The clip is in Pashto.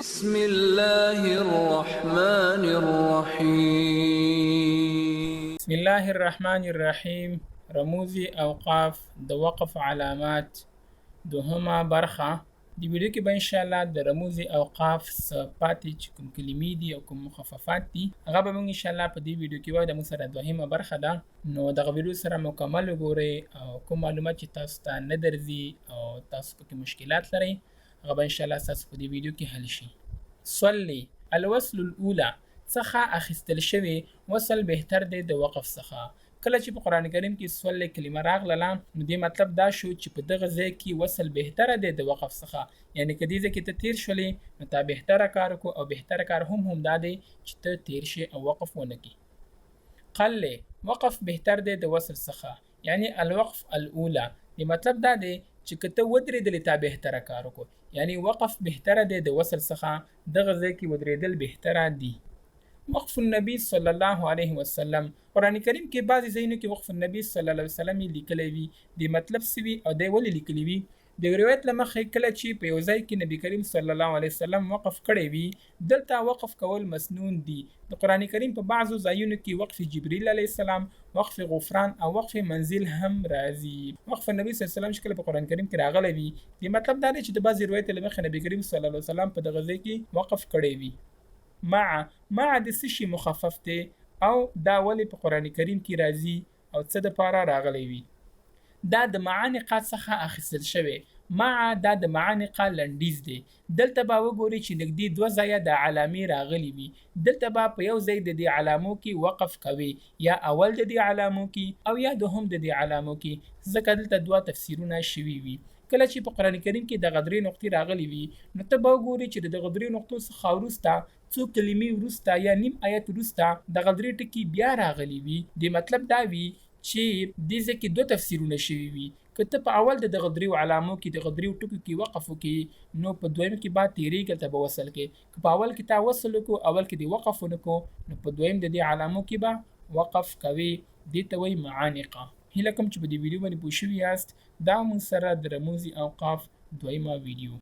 بسم الله الرحمن الرحيم. بسم الله الرحمن الرحیم. رموزي اوقاف د وقف علامات دوهمه برخه. دی ویډیو کې به ان شاء الله د رموزي اوقاف صفاتي چې کوم کلمې دي او کوم مخففات دي هغه به موږ ان شاء الله په دې ویډیو کې وایو. د موږ سره دوهمه برخه ده، نو دغه ویډیو سره مکمل وګورئ او کوم معلومات چې تاسو ته نه درځي او تاسو پکې مشکلات لرئ هغه به ان شاء الله تاسو په دې ویډیو کې حل شي. صلی الوصل الاولى څخه اخیستل شوی وصل بهتر دی د وقف څخه. کله چې په قران کریم کې صلی کلمه راغله نو دې مطلب دا شو چې په دغه ځای کې وصل بهتره دی د وقف څخه، یعنی کدی ځکه ته تیر شولې نو تا بهتره کار کو او بهتره کار هم دا دی چې ته تیر شي او وقف ونه کی. قل وقف بهتر دی د وصل څخه، یعنی الوقف الاولى دې مطلب دا دی چې کته ودرېدل تا بهتره کار کو، یعنی وقف بهتره دی د وصل څخه، دغه ځای کې ودرېدل بهتره دی. وقف النبي صلی الله علیه وسلم، قرآن کریم کې بعضی ځایونو کې وقف النبي صلی الله علیه وسلم لیکلی وي، د مطلب سوي او دی ولې لیکلی وي. د روایت له مخې کله چې په یو ځای کې نبی کریم صلی الله علیه وسلم وقف کړی وي دلته وقف کول مسنون دي. د قرآن کریم په بعضو ځایونو کې وقف جبرئیل علیه السلام، وقف غفران او وقف منزل هم راځي. وقف النبي صلی الله علیه وسلم چې کله په قرآن کریم کې راغلی وي د مطلب دا دی چې د بعضې روایت له مخې نبی کریم صلی الله علیه وسلم په دغه ځای کې وقف کړی وي. مع د څه شي مخفف دی او دا ولې په قرآن کریم کې راځي او څه دپاره راغلی وي. دا د معانقه څخه اخیستل شوی. مع دا د معانقه لنډیز دی. دلته به وګورئ چې نږدې دوه ځایه د علامې راغلي وي، دلته به په یو ځای د دې علامو کې وقف کوي، یا اول د دې علامو کې او یا دوهم د دې علامو کې، ځکه دلته دوه تفسیرونه شوي وي. کله چې په قرآن کریم کې دغه درې نقطې راغلي وي نو ته به وګورې چې د دغه درې نقطو څخه وروسته څو کلمې وروسته یا نیم آیت وروسته دغه درې ټکي بیا راغلي وي. د مطلب دا وي چې دې ځای کې دوه تفسیرونه شوي وي. که ته په اول د دغه دریو علامو کې دغه دریو ټکو کې وقف وکړې نو په دویم کې به تېرېږي، هلته به وصل کې. که په اول کې تا وصل وکړو اول کې دې وقف ونه کړو نو په دویم د دې علامو کې به وقف کوي. دې ته وایي معانقه. هیله کوم چې په دې ویډیو باندې پوه شوي یاست. دا موږ سره د رموزي اوقاف دویمه ویډیو.